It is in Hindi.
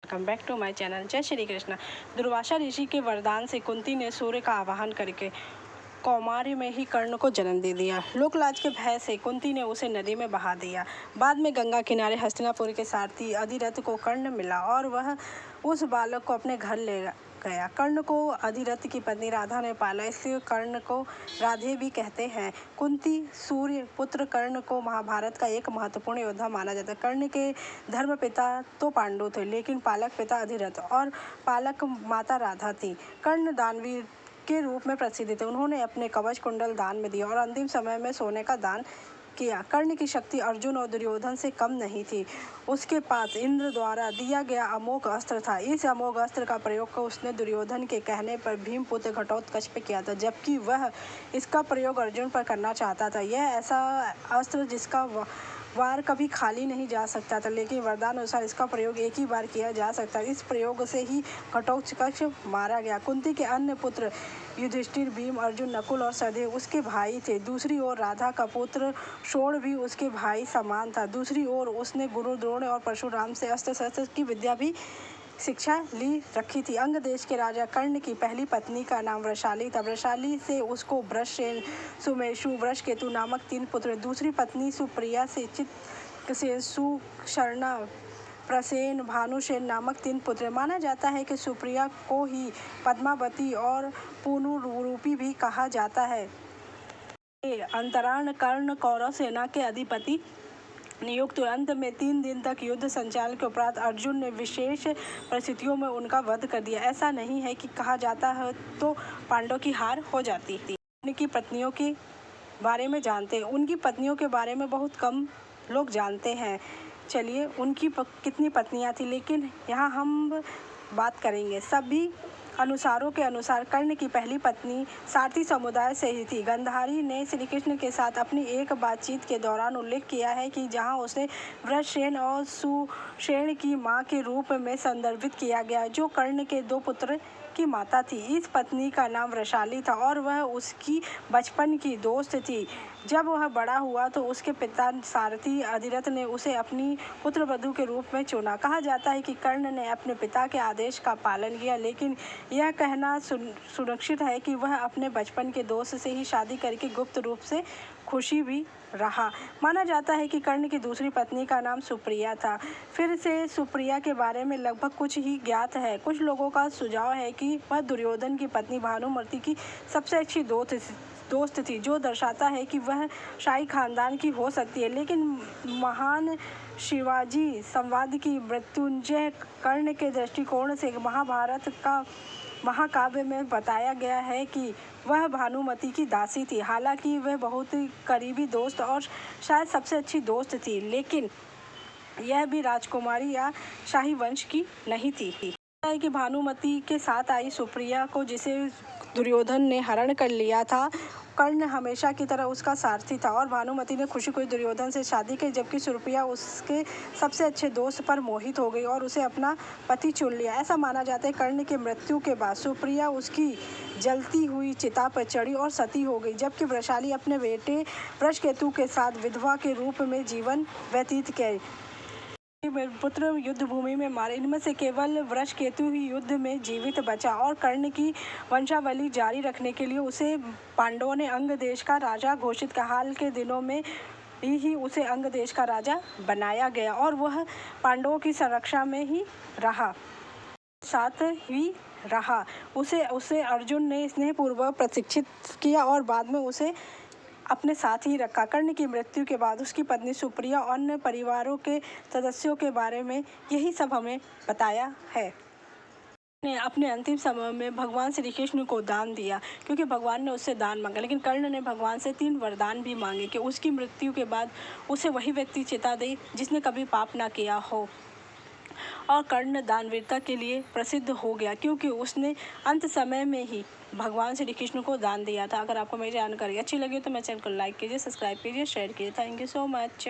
Welcome back to my channel. जय श्री कृष्ण। दुर्वासा ऋषि के वरदान से कुंती ने सूर्य का आवाहन करके कौमार्य में ही कर्ण को जन्म दे दिया। लोकलाज के भय से कुंती ने उसे नदी में बहा दिया। बाद में गंगा किनारे हस्तिनापुर के सारथी अधिरथ को कर्ण मिला और वह उस बालक को अपने घर ले गया। कर्ण को अधिरथ की पत्नी राधा ने पाला, इसलिए कर्ण को राधे भी कहते हैं। कुंती सूर्य पुत्र कर्ण को महाभारत का एक महत्वपूर्ण योद्धा माना जाता है। कर्ण के धर्म पिता तो पांडु थे, लेकिन पालक पिता अधिरथ और पालक माता राधा थी। कर्ण दानवीर के रूप में प्रसिद्ध थे। उन्होंने अपने कवच कुंडल दान में दिया और अंतिम समय में सोने का दान किया। कर्ण की शक्ति अर्जुन और दुर्योधन से कम नहीं थी। उसके पास इंद्र द्वारा दिया गया अमोघ अस्त्र था। इस अमोघ अस्त्र का प्रयोग उसने दुर्योधन के कहने पर भीमपुत्र घटोत्कच पे किया था, जबकि वह इसका प्रयोग अर्जुन पर करना चाहता था। यह ऐसा अस्त्र जिसका वार कभी खाली नहीं जा सकता था, लेकिन वरदान अनुसार इसका प्रयोग एक ही बार किया जा सकता। इस प्रयोग से ही घटोत्कच मारा गया। कुंती के अन्य पुत्र युधिष्ठिर, भीम, अर्जुन, नकुल और सहदेव उसके भाई थे। दूसरी ओर राधा का पुत्र शोण भी उसके भाई समान था। दूसरी ओर उसने गुरु द्रोण और परशुराम से अस्त्र शस्त्र की विद्या भी शिक्षा ली रखी थी। अंग देश के राजा कर्ण की पहली पत्नी का नाम वृषाली था। वृषाली से उसको वृषसेन, सुमेषु, वृषकेतु नामक 3 पुत्र। दूसरी पत्नी सुप्रिया से चित्रसेन, सुशर्णा, प्रसेन, भानुसेन नामक 3 पुत्र। माना जाता है कि सुप्रिया को ही पद्मावती और पुनरूपी भी कहा जाता है। अंतराण कर्ण कौरव सेना के अधिपति नियुक्त हुए। अंत में 3 दिन तक युद्ध संचालन के उपरांत अर्जुन ने विशेष परिस्थितियों में उनका वध कर दिया। ऐसा नहीं है कि कहा जाता है तो पांडवों की हार हो जाती थी। उनकी पत्नियों के बारे में जानते हैं। उनकी पत्नियों के बारे में बहुत कम लोग जानते हैं। चलिए, उनकी कितनी पत्नियां थी, लेकिन यहाँ हम बात करेंगे। सभी अनुसारों के अनुसार कर्ण की पहली पत्नी सारथी समुदाय से ही थी। गंधारी ने श्री कृष्ण के साथ अपनी एक बातचीत के दौरान उल्लेख किया है कि जहाँ उसे वृषसेन और सुषेण की मां के रूप में संदर्भित किया गया, जो कर्ण के 2 पुत्र की माता थी। इस पत्नी का नाम वृषाली था और वह उसकी बचपन की दोस्त थी। जब वह बड़ा हुआ तो उसके पिता सारथी अधिरथ ने उसे अपनी पुत्रवधू के रूप में चुना। कहा जाता है कि कर्ण ने अपने पिता के आदेश का पालन किया, लेकिन यह कहना सुरक्षित है कि वह अपने बचपन के दोस्त से ही शादी करके गुप्त रूप से खुशी भी रहा। माना जाता है कि कर्ण की दूसरी पत्नी का नाम सुप्रिया था। फिर से सुप्रिया के बारे में लगभग कुछ ही ज्ञात है। कुछ लोगों का सुझाव है कि वह दुर्योधन की पत्नी भानुमति की सबसे अच्छी दोस्त थी, जो दर्शाता है कि वह शाही खानदान की हो सकती है। लेकिन महान शिवाजी संवाद की मृत्युंजय कर्ण के दृष्टिकोण से महाभारत का महाकाव्य में बताया गया है कि वह भानुमति की दासी थी। हालांकि वह बहुत करीबी दोस्त और शायद सबसे अच्छी दोस्त थी, लेकिन यह भी राजकुमारी या शाही वंश की नहीं थी। है कि भानुमति के साथ आई सुप्रिया को, जिसे दुर्योधन ने हरण कर लिया था, कर्ण हमेशा की तरह उसका सारथी था और भानुमति ने खुशी खुशी दुर्योधन से शादी की, जबकि सुप्रिया उसके सबसे अच्छे दोस्त पर मोहित हो गई और उसे अपना पति चुन लिया। ऐसा माना जाता है कर्ण की मृत्यु के बाद सुप्रिया उसकी जलती हुई चिता पर चढ़ी और सती हो गई, जबकि वृषाली अपने बेटे वृषकेतु के साथ विधवा के रूप में जीवन व्यतीत किया। पुत्र युद्ध भूमि में मारे। इनमें से केवल वृषकेतु ही युद्ध में जीवित बचा और कर्ण की वंशावली जारी रखने के लिए उसे पांडवों ने अंग देश का राजा घोषित किया। हाल के दिनों में ही उसे अंग देश का राजा बनाया गया और वह पांडवों की संरक्षा में ही रहा, साथ ही रहा। उसे अर्जुन ने स्नेहपूर्वक प्रशिक्षित किया और बाद में उसे अपने साथ ही रखा। कर्ण की मृत्यु के बाद उसकी पत्नी सुप्रिया और अन्य परिवारों के सदस्यों के बारे में यही सब हमें बताया है। ने अपने अंतिम समय में भगवान श्री कृष्ण को दान दिया, क्योंकि भगवान ने उससे दान मांगा। लेकिन कर्ण ने भगवान से 3 वरदान भी मांगे कि उसकी मृत्यु के बाद उसे वही व्यक्ति चिता दे जिसने कभी पाप ना किया हो। और कर्ण दानवीरता के लिए प्रसिद्ध हो गया, क्योंकि उसने अंत समय में ही भगवान श्री कृष्ण को दान दिया था। अगर आपको मेरी जानकारी अच्छी लगी तो मेरे चैनल को लाइक कीजिए, सब्सक्राइब कीजिए, शेयर कीजिए। Thank you so much.